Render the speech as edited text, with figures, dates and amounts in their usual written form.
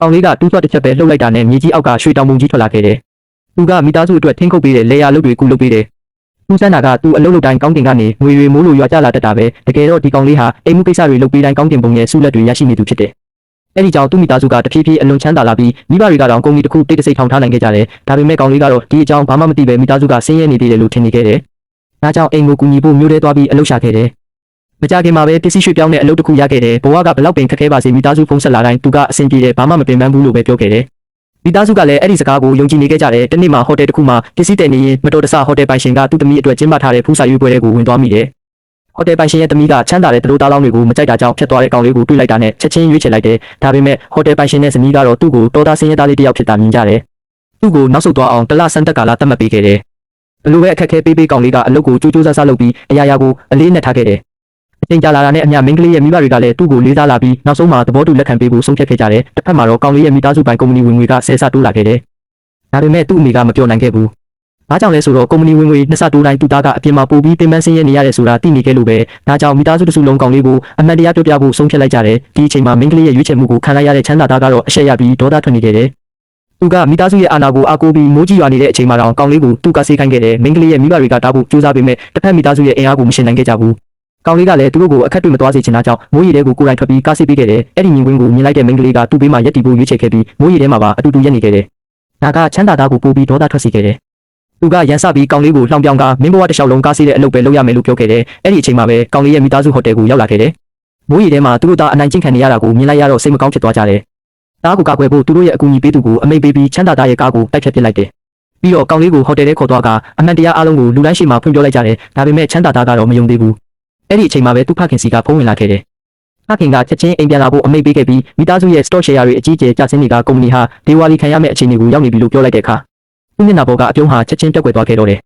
ကောင်လေးကတူးသွက်တစ်ချက်ပဲလှုပ်လိုက်တာနဲ့မြေကြီးအောက်ကရွှေတောင်ပုံကြီးထွက်လာခဲ့တယ်သူကမိသားစုအတွက်ထင်းခုတ်ပေးတဲ့လေယာလုပ်တွေကုလုပ်ပေးတယ်သူစန်းတာကသူအလုပ်လုပ်တိုင်းကောင်းတင်ကနေငွေတွေမိုးလိုရွာကျလာတတ်တာပဲတကယ်တော့ဒီကောင်လေးဟာအိမ်မှုကိစ္စတွေလုပ်ပေးတိုင်းကောင်းတင်ပုံရဲ့ဆုလက်တွေရရှိနေသူဖြစ်တယ်အဲ့ဒီကြောင့်သူ့မိသားစုကတဖြည်းဖြည်းအလွန်ချမ်းသာလာပြီးမိဘတွေကတော့ကုမ္ပဏီတစ်ခုတိတ်တဆိတ်ထောင်ထားနိုင်ခဲ့ကြတယ်ဒါပေမဲ့ကောင်လေးကတော့ဒီအကြောင်းဘာမှမသိပဲမိသားစုကဆင်းရဲနေသေးတယ်လို့ထင်နေခဲ့တယ်ဒါကြောင့်အိမ်ကိုကူညီဖို့မျိုးတဲသွားပြီးအလုပ်ရှာခဲ့တယ်မကြခင်မှာပဲပစ္စည်းရွှေ့ပြောင်းတဲ့အလုပ်တစ်ခုရခဲ့တယ်ဘဝကဘလောက်ပင်ခက်ခဲပါစေမိသားစုဖုန်းဆက်လာတိုင်းသူကအဆင်ပြေတယ်ဘာမှမပင်ပန်းဘူးလို့ပဲပြောခဲ့တယ်မိသားစုကလည်းအဲ့ဒီစကားကိုယုံကြည်နေခဲ့ကြတယ်တနေ့မှဟိုတယ်တစ်ခုမှာပစ္စည်းတည်နေရင်မတော်တဆဟိုတယ်ပိုင်ရှင်ကသူ့သမီးအတွက်ကျင်းပထားတဲ့ဖူးစာရွေးပွဲတွေကိုဝင်သွားမိတယ်ဟိုတယ်ပိုင်ရှင်ရဲ့သမီးကချမ်းသာတဲ့တလူသားလောင်းတွေကိုမကြိုက်တာကြောင့်ဖြစ်သွားတဲ့ကောင်လေးကိုတွေ့လိုက်တာနဲ့ချက်ချင်းရွေးချယ်လိုက်တယ်ဒါပေမဲ့ဟိုတယ်ပိုင်ရှင်ရဲ့ဇနီးကတော့သူ့ကိုတော်သားစင်းရဲသားလေးတစ်ယောက်ဖြစ်တာမြင်ကြတယ်သူ့ကိုနောက်ဆုတ်သွားအောင်တလဆန်းတက်ကာလသတ်မှတ်ပေးခဲ့တယ်ဘလို့ပဲအခက်ခဲပေးကောင်လေးကအလုပ်ကိုကြိုးကြိုးစားစားလုပ်ပြီးအရာရာကိုအလေးနဲ့ထားခဲ့တယ်အချိန်ကြာလာတာနဲ့အမျှမင်းကလေးရဲ့မိဘတွေကလည်းသူ့ကိုလေးစားလာပြီးနောက်ဆုံးမှာသဘောတူလက်ခံပေးဖို့ဆုံးဖြတ်ခဲ့ကြတယ်တစ်ဖက်မှာတော့ကောင်လေးရဲ့မိသားစုပိုင်ကုမ္ပဏီဝင်ငွေက10ဆတိုးလာခဲ့တယ်ဒါပေမဲ့သူ့အမိကမပြောနိုင်ခဲ့ဘူး။ဘာကြောင့်လဲဆိုတော့ကုမ္ပဏီဝင်ငွေ2ဆတိုးတိုင်းသူသားကအပြင်မှာပို့ပြီးပင်ပန်းဆင်းရဲနေရတယ်ဆိုတာသိနေခဲ့လို့ပဲ။ဒါကြောင့်မိသားစုတစုလုံးကောင်လေးကိုအမှန်တရားပြောပြဖို့ဆုံးဖြတ်လိုက်ကြတယ်။ဒီအချိန်မှာမင်းကလေးရဲ့ရွေးချယ်မှုကိုခံလိုက်ရတဲ့ချမ်းသာသားကတော့အရှက်ရပြီးဒေါသထွက်နေခဲ့တယ်။သူကမိသားစုရဲ့အာဏာကိုအားကိုးပြီးမိုးကြီးရွာနေတဲ့အချိန်မှာတော့ကောင်လေးကိုသူ့ကဆေးခိုင်းခဲ့တယ်။မင်းကလေးရဲ့မိဘတွေကတားဖို့ကြိုးစားပေမဲ့တစ်ဖက်မိသားစုရဲ့အင်အားကိုမရှင်နိုင်ခဲ့ကြဘူး။ကောင်လေးကလည်းသူတို့ကိုအခက်တွေ့မသွားစေချင်တာကြောင့်မိုးရီတဲကိုကိုယ်တိုင်ထွက်ပြီးကားဆေးပေးခဲ့တယ်။အဲ့ဒီမြင်ကွင်းကိုမြင်လိုက်တဲ့မင်းကလေးကသူ့ဘေးမှာရက်တီဖို့ရွေးချယ်ခဲ့ပြီးမိုးရီတဲမှာပါအတူတူရက်နေခဲ့တယ်။ဒါကချမ်းသာသားကိုပို့ပြီးဒေါသထွက်စေခဲ့တယ်။သူကရန်စပြီးကောင်လေးကိုလှောင်ပြောင်ကမင်းဘဝတစ်လျှောက်လုံးကားဆေးတဲ့အလုပ်ပဲလုပ်ရမယ်လို့ပြောခဲ့တယ်။အဲ့ဒီအချိန်မှာပဲကောင်လေးရဲ့မိသားစုဟိုတယ်ကိုရောက်လာခဲ့တယ်။မိုးရီထဲမှာသူတို့သားအနိုင်ကျင့်ခံနေရတာကိုမြင်လိုက်ရတော့စိတ်မကောင်းဖြစ်သွားကြတယ်။သားကိုကာကွယ်ဖို့သူတို့ရဲ့အကူအညီပေးသူကိုအမိန့်ပေးပြီးချမ်းသာသားရဲ့ကားကိုတိုက်ဖြတ်ပစ်လိုက်တယ်။ပြီးတော့ကောင်လေးကိုဟိုတယ်ထဲခေါ်သွားကအမှန်တရားအားလုံးကိုလူတိုင်းရှေ့မှာဖွင့်ပြောလိုက်ကြတယ်။ဒါပေမဲ့ချမ်းသာသားကတော့မယုံသေးဘူး။အဲ့ဒီအချိန်မှာပဲသူ့ဖခင်စီကဖုန်းဝင်လာခဲ့တယ်။ဖခင်ကချက်ချင်းအိမ်ပြန်လာဖို့အမိန့်ပေးခဲ့ပြီးမိသားစုရဲ့ stock share တွေအကြီးအကျယ်ကျဆင်းနေတာကုမ္ပဏီဟာဒေဝါလီခံရမယ့်အခြေအနေကိုရောက်နေပြီလို့ပြောလိုက်တဲ့အခါသူ့မျက်နှာပေါ်ကအပြုံးဟာချက်ချင်းတက်ကွယ်သွားခဲ့တော့တယ်